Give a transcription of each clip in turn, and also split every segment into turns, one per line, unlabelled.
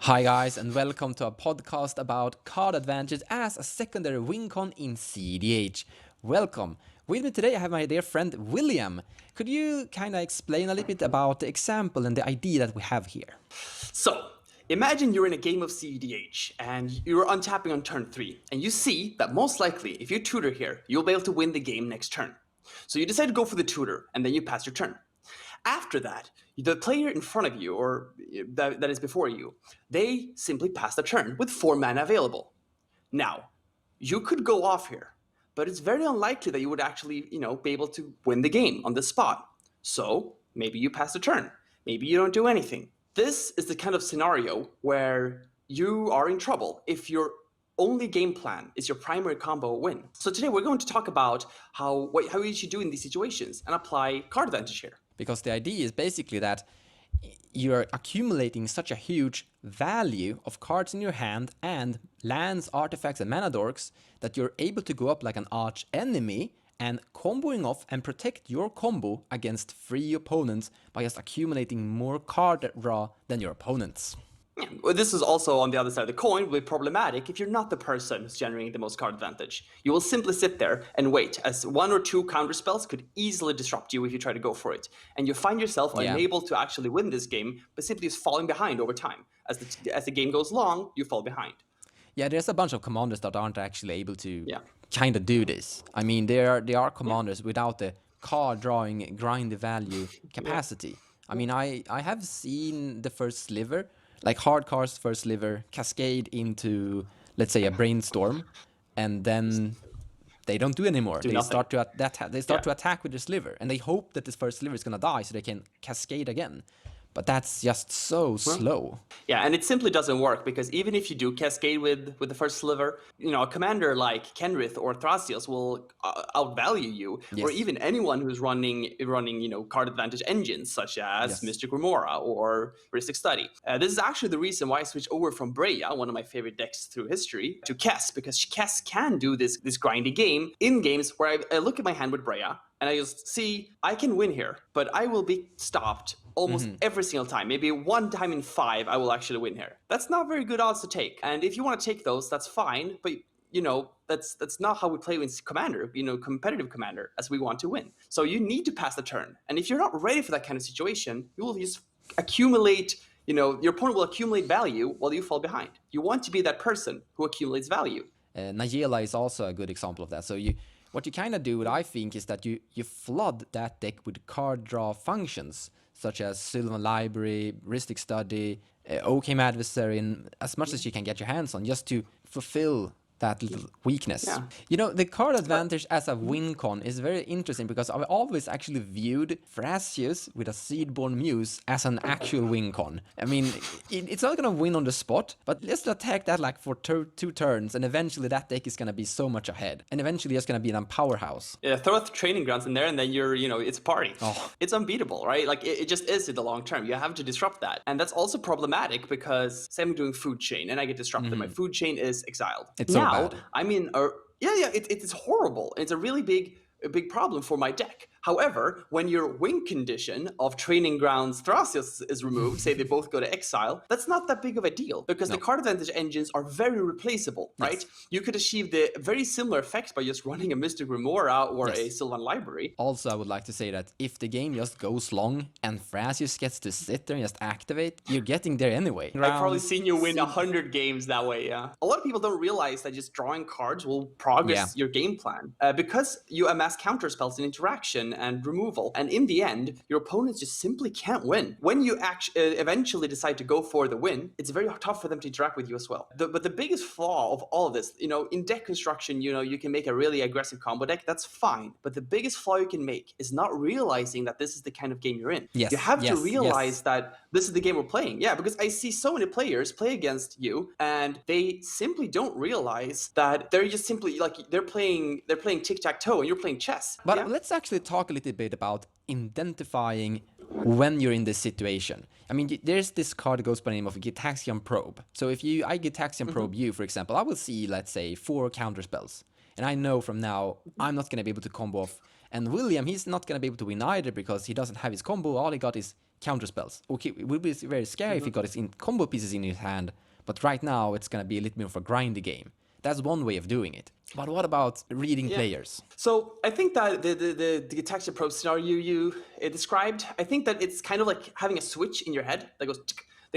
Hi guys, and welcome to a podcast about card advantage as a secondary wincon in cEDH. Welcome. With me today I have my dear friend William. Could you kind of explain a little bit about the example and the idea that we have here?
So, imagine you're in a game of cEDH and you're untapping on turn 3, and you see that most likely, if you tutor here, you'll be able to win the game next turn. So you decide to go for the tutor, and then you pass your turn. After that, the player in front of you, or that is before you, they simply pass the turn with 4 mana available. Now, you could go off here, but it's very unlikely that you would actually, be able to win the game on the spot. So maybe you pass the turn. Maybe you don't do anything. This is the kind of scenario where you are in trouble if your only game plan is your primary combo win. So today we're going to talk about how you should do in these situations and apply card advantage here.
Because the idea is basically that you're accumulating such a huge value of cards in your hand and lands, artifacts, and mana dorks that you're able to go up like an arch enemy and comboing off and protect your combo against free opponents by just accumulating more card draw than your opponents.
Yeah. Well, this is also on the other side of the coin will be problematic if you're not the person who's generating the most card advantage. You will simply sit there and wait, as 1 or 2 counter spells could easily disrupt you if you try to go for it. And you find yourself unable to actually win this game, but simply just falling behind over time. As the game goes long, you fall behind.
Yeah, there's a bunch of commanders that aren't actually able to kind of do this. I mean, there are commanders without the card drawing grindy value capacity. I mean, I have seen the first sliver, like hard cards first sliver, cascade into, let's say, a brainstorm, and then they don't do anymore. They start to attack with the sliver, and they hope that this first sliver is gonna die so they can cascade again. But that's just so slow.
Yeah, and it simply doesn't work because even if you do cascade with the first sliver, a commander like Kenrith or Thrasios will outvalue you, or even anyone who's running card advantage engines such as Mystic Remora or Rhystic Study. This is actually the reason why I switched over from Breya, one of my favorite decks through history, to Kess, because Kess can do this grindy game in games where I look at my hand with Breya and I just see I can win here, but I will be stopped almost every single time. Maybe 1 time in 5 I will actually win here. That's not very good odds to take. And if you want to take those, that's fine, but that's not how we play in Commander, competitive Commander, as we want to win. So you need to pass the turn. And if you're not ready for that kind of situation, you will just accumulate, your opponent will accumulate value while you fall behind. You want to be that person who accumulates value.
Nagela is also a good example of that. So what you kind of do, what I think, is that you flood that deck with card draw functions, such as Sylvan Library, Rhystic Study, Oakham Adversary, and as much as you can get your hands on, just to fulfill that little weakness. Yeah. The card advantage as a wincon is very interesting because I've always actually viewed Thrasios with a Seedborn Muse as an actual wincon. I mean, it's not going to win on the spot, but let's attack that like for 2 turns, and eventually that deck is going to be so much ahead, and eventually it's going to be a powerhouse.
Yeah, throw out the training grounds in there, and then you're, it's a party. It's unbeatable, right? Like, it just is in the long term. You have to disrupt that. And that's also problematic because, say I'm doing food chain, and I get disrupted. My food chain is exiled.
It's so bad.
I mean, it's horrible. It's a really big problem for my deck. However, when your win condition of Training Grounds Thrasios is removed, say they both go to exile, that's not that big of a deal because the card advantage engines are very replaceable, right? You could achieve the very similar effects by just running a Mystic Remora or a Sylvan Library.
Also, I would like to say that if the game just goes long and Thrasios gets to sit there and just activate, you're getting there anyway.
I've probably seen you win 100 games that way, yeah. A lot of people don't realize that just drawing cards will progress your game plan because you amass counter spells and interaction and removal, and in the end your opponents just simply can't win. When you eventually decide to go for the win, it's very tough for them to interact with you as well. But the biggest flaw of all of this, in deck construction, you can make a really aggressive combo deck, that's fine, but the biggest flaw you can make is not realizing that this is the kind of game you're in. You have to realize that this is the game we're playing. Yeah, because I see so many players play against you and they simply don't realize that they're just simply like they're playing tic-tac-toe and you're playing chess.
But let's actually talk a little bit about identifying when you're in this situation. I mean, there's this card that goes by the name of Gitaxian Probe. So if I Gitaxian Probe you, for example, I will see, let's say, 4 counter spells. And I know from now I'm not going to be able to combo off. And William, he's not going to be able to win either because he doesn't have his combo. All he got is counter spells. Okay, it would be very scary if he got his combo pieces in his hand, but right now it's gonna be a little bit more of a grindy game. That's one way of doing it. But what about reading players?
So I think that the text approach scenario you described, I think that it's kind of like having a switch in your head that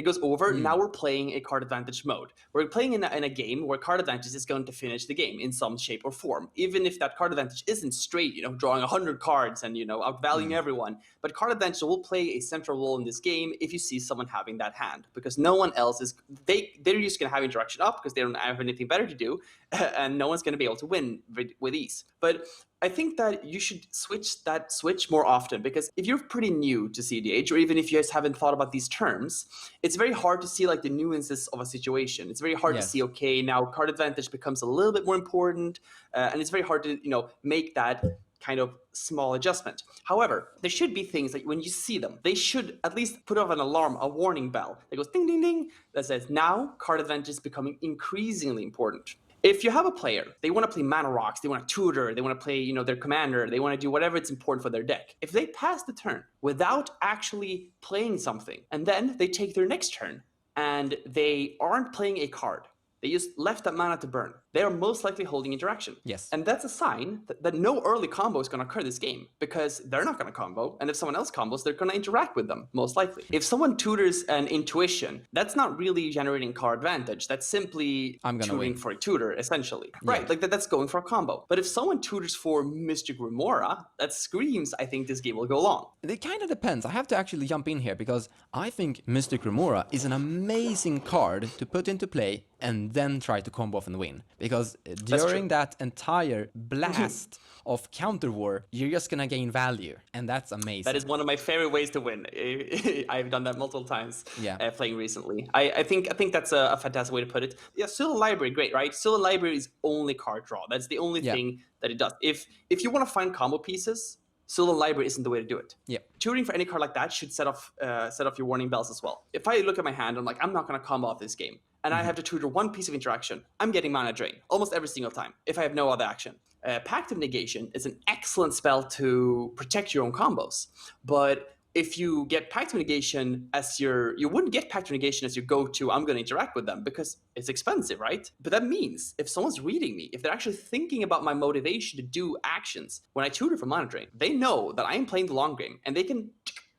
goes over. Now we're playing a card advantage mode. We're playing in a game where card advantage is going to finish the game in some shape or form. Even if that card advantage isn't straight, drawing 100 cards and, outvaluing everyone. But card advantage will play a central role in this game if you see someone having that hand. Because no one else is, they're just going to have interaction up because they don't have anything better to do. And no one's going to be able to win with ease. But I think that you should switch more often, because if you're pretty new to cEDH, or even if you guys haven't thought about these terms, it's very hard to see like the nuances of a situation. It's very hard to see, okay, now card advantage becomes a little bit more important, and it's very hard to make that kind of small adjustment. However, there should be things like when you see them, they should at least put off an alarm, a warning bell that goes ding, ding, ding, that says now card advantage is becoming increasingly important. If you have a player, they want to play mana rocks, they want to tutor, they want to play, their commander, they want to do whatever it's important for their deck. If they pass the turn without actually playing something, and then they take their next turn and they aren't playing a card, they just left that mana to burn, they are most likely holding interaction.
Yes.
And that's a sign that no early combo is going to occur this game, because they're not going to combo. And if someone else combos, they're going to interact with them, most likely. If someone tutors an intuition, that's not really generating card advantage. That's simply tutoring for a tutor, essentially. Yeah. Right, like that's going for a combo. But if someone tutors for Mystic Remora, that screams, I think this game will go long.
It kind of depends. I have to actually jump in here, because I think Mystic Remora is an amazing card to put into play and then try to combo off and win. Because during that entire blast of counter war, you're just gonna gain value, and that's amazing.
That is one of my favorite ways to win. I've done that multiple times playing recently. I think that's a fantastic way to put it. Yeah, Sylvan Library, great, right? Sylvan Library is only card draw. That's the only thing that it does. If you want to find combo pieces, Sylvan Library isn't the way to do it. Yeah. Tutoring for any card like that should set off your warning bells as well. If I look at my hand, I'm like, I'm not going to combo off this game, and I have to tutor one piece of interaction, I'm getting mana drain almost every single time if I have no other action. Pact of Negation is an excellent spell to protect your own combos, but if you get Pact of Negation as you wouldn't get Pact of Negation as your go-to, I'm going to interact with them, because it's expensive, right? But that means if someone's reading me, if they're actually thinking about my motivation to do actions when I tutor for mana drain, they know that I am playing the long game, and they can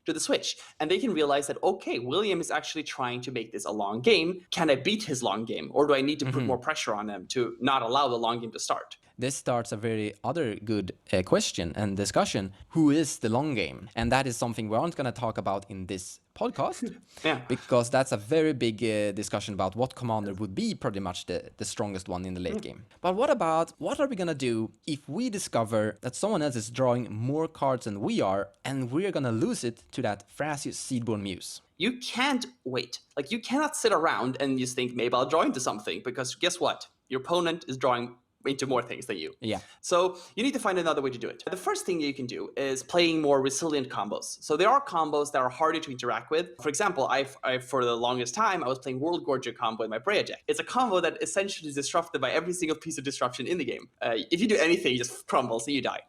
do the switch, and they can realize that, okay, William is actually trying to make this a long game. Can I beat his long game, or do I need to put more pressure on him to not allow the long game to start?
This starts a very other good question and discussion. Who is the long game? And that is something we aren't going to talk about in this podcast, because that's a very big discussion about what commander would be pretty much the strongest one in the late game. But what are we going to do if we discover that someone else is drawing more cards than we are, and we're going to lose it to that Thrasios Seedborn Muse?
You can't wait. Like, you cannot sit around and just think, maybe I'll draw into something, because guess what? Your opponent is drawing into more things than you. Yeah. So you need to find another way to do it. The first thing you can do is playing more resilient combos. So there are combos that are harder to interact with. For example, I for the longest time, I was playing World Gorger combo in my Breya deck. It's a combo that essentially is disrupted by every single piece of disruption in the game. If you do anything, you just crumble, so you die.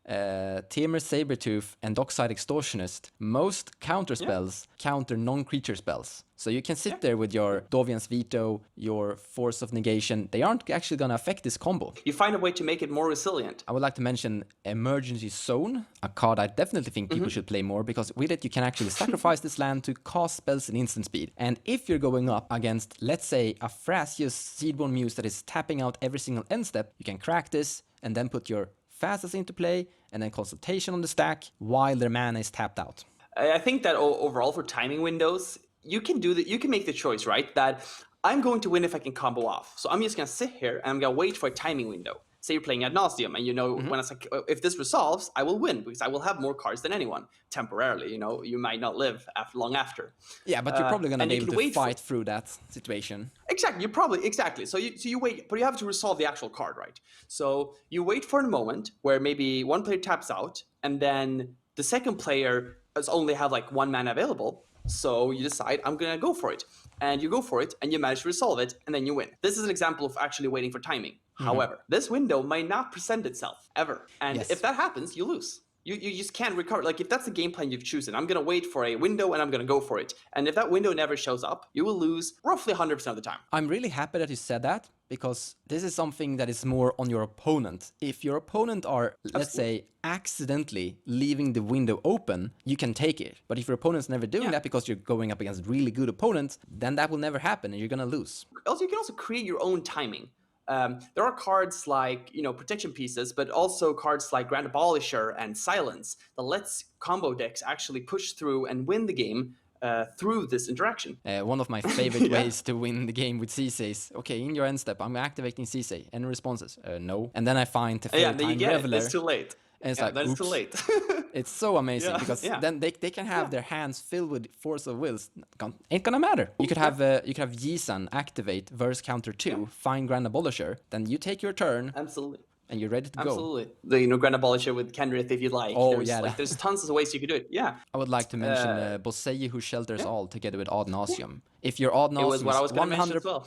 Temur Sabertooth and Dockside Extortionist, most counter spells counter non-creature spells. So you can sit there with your Dovian's Veto, your Force of Negation. They aren't actually going to affect this combo.
You find a way to make it more resilient.
I would like to mention Emergency Zone, a card I definitely think people should play more, because with it you can actually sacrifice this land to cast spells in instant speed. And if you're going up against, let's say, a Thrasios Seedborn Muse that is tapping out every single end step, you can crack this and then put your Fastest into play, and then Consultation on the stack while their mana is tapped out.
I think that overall for timing windows, you can do that. You can make the choice, right? That I'm going to win if I can combo off. So I'm just going to sit here and I'm going to wait for a timing window. Say you're playing Ad Nauseam, and when it's like, if this resolves, I will win, because I will have more cards than anyone temporarily. You might not live long after.
Yeah, but you're probably going to be able to fight through that situation.
Exactly. So you wait, but you have to resolve the actual card, right? So you wait for a moment where maybe one player taps out, and then the second player only have like one mana available. So you decide, I'm going to go for it. And you go for it, and you manage to resolve it, and then you win. This is an example of actually waiting for timing. However, this window might not present itself ever. And if that happens, you lose. you just can't recover. Like if that's the game plan you've chosen, I'm gonna wait for a window and I'm gonna go for it. And if that window never shows up, you will lose roughly 100% of the time.
I'm really happy that you said that, because this is something that is more on your opponent. If your opponent are, let's say, accidentally leaving the window open, you can take it. But if your opponent's never doing that because you're going up against really good opponents, then that will never happen and you're gonna lose.
Also, you can also create your own timing. There are cards like, protection pieces, but also cards like Grand Abolisher and Silence that lets combo decks actually push through and win the game through this interaction.
One of my favorite ways to win the game with CC is, okay, in your end step, I'm activating CC. Any responses? No. And then I find Teferi Time Reveler.
It's too late.
And it's like,
then
oops.
It's too late.
It's so amazing because then they can have their hands filled with Force of Wills. Ain't gonna matter. You could have Yisan activate verse counter 2, find Grand Abolisher, then you take your turn.
Absolutely.
And you're ready to go.
Absolutely. The Grand Abolisher with Kenrith if you'd like.
Oh,
there's tons of ways you could do it. Yeah.
I would like to mention Bosei who shelters all together with Ad Nauseam. If your Ad Nauseam
it was what I was going to mention as well.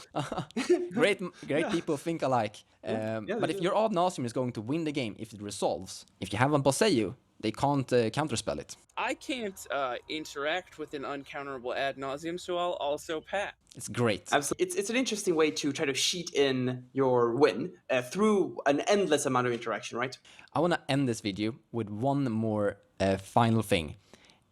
great people think alike. But if your Ad Nauseam is going to win the game, if it resolves, if you have a Bosei, they can't counterspell it.
I can't interact with an uncounterable ad nauseum, so I'll also pass.
It's great.
Absolutely. It's an interesting way to try to sheet in your win through an endless amount of interaction, right?
I want to end this video with one more final thing.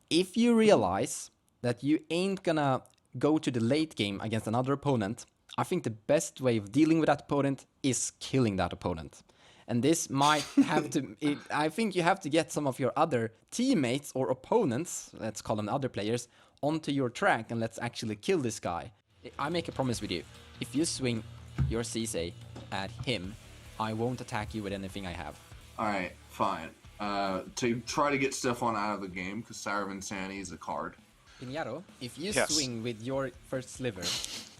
If you realize that you ain't gonna go to the late game against another opponent, I think the best way of dealing with that opponent is killing that opponent. And this might have to, I think you have to get some of your other teammates or opponents, let's call them other players, onto your track and let's actually kill this guy. I make a promise with you. If you swing your CC at him, I won't attack you with anything I have.
Alright, fine. To try to get Stefan out of the game, because Sour of Insanity is a card.
Pinheiro, if you swing with your first sliver,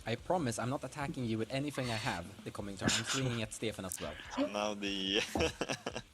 I promise I'm not attacking you with anything I have the coming turn. I'm swinging at Stefan as well.
Now the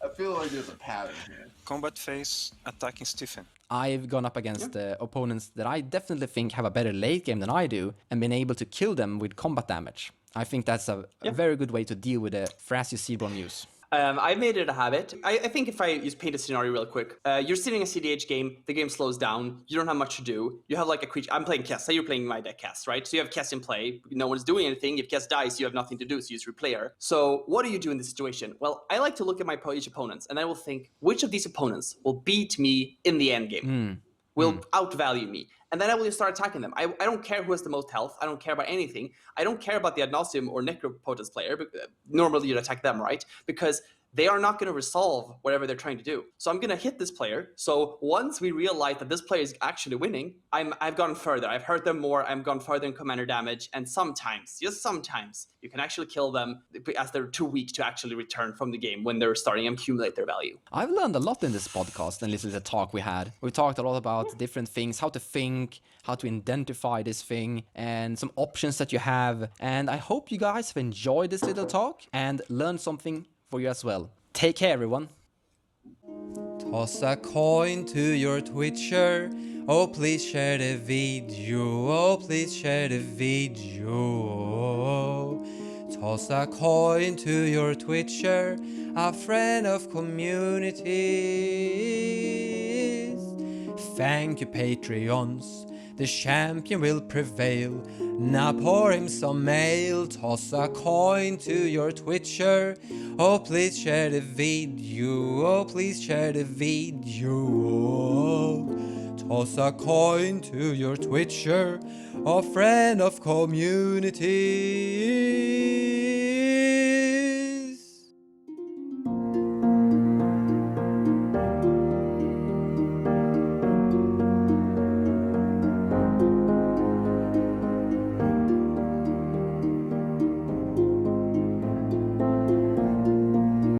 I feel like there's a pattern here.
combat phase, attacking Stefan.
I've gone up against opponents that I definitely think have a better late game than I do and been able to kill them with combat damage. I think that's a very good way to deal with the Thrasius Sebron use.
I made it a habit. I think if I just paint a scenario real quick, you're sitting a cEDH game, the game slows down, you don't have much to do, you have like a creature, I'm playing Kess, say you're playing my deck Kess, right? So you have Kess in play, no one's doing anything, if Kess dies, you have nothing to do, so you use replayer. So what do you do in this situation? Well, I like to look at my each opponents, and I will think, which of these opponents will beat me in the end game? Will outvalue me. And then I will just start attacking them. I don't care who has the most health. I don't care about anything. I don't care about the Ad Nauseam or Necropotence player. Normally you'd attack them, right? Because they are not going to resolve whatever they're trying to do. So I'm going to hit this player. So once we realize that this player is actually winning, I've gone further. I've hurt them more. I've gone further in commander damage. And sometimes, just sometimes, you can actually kill them as they're too weak to actually return from the game when they're starting to accumulate their value.
I've learned a lot in this podcast and listened to the talk we had. We talked a lot about different things, how to think, how to identify this thing, and some options that you have. And I hope you guys have enjoyed this little talk and learned something for you as well. Take care, everyone. Toss a coin to your Twitcher. Oh, please share the video. Oh, please share the video. Toss a coin to your Twitcher, a friend of communities. Thank you, Patreons. The champion will prevail. Now pour him some mail. Toss a coin to your Twitcher. Oh, please share the video. Oh, please share the video. Toss a coin to your Twitcher, a friend of community.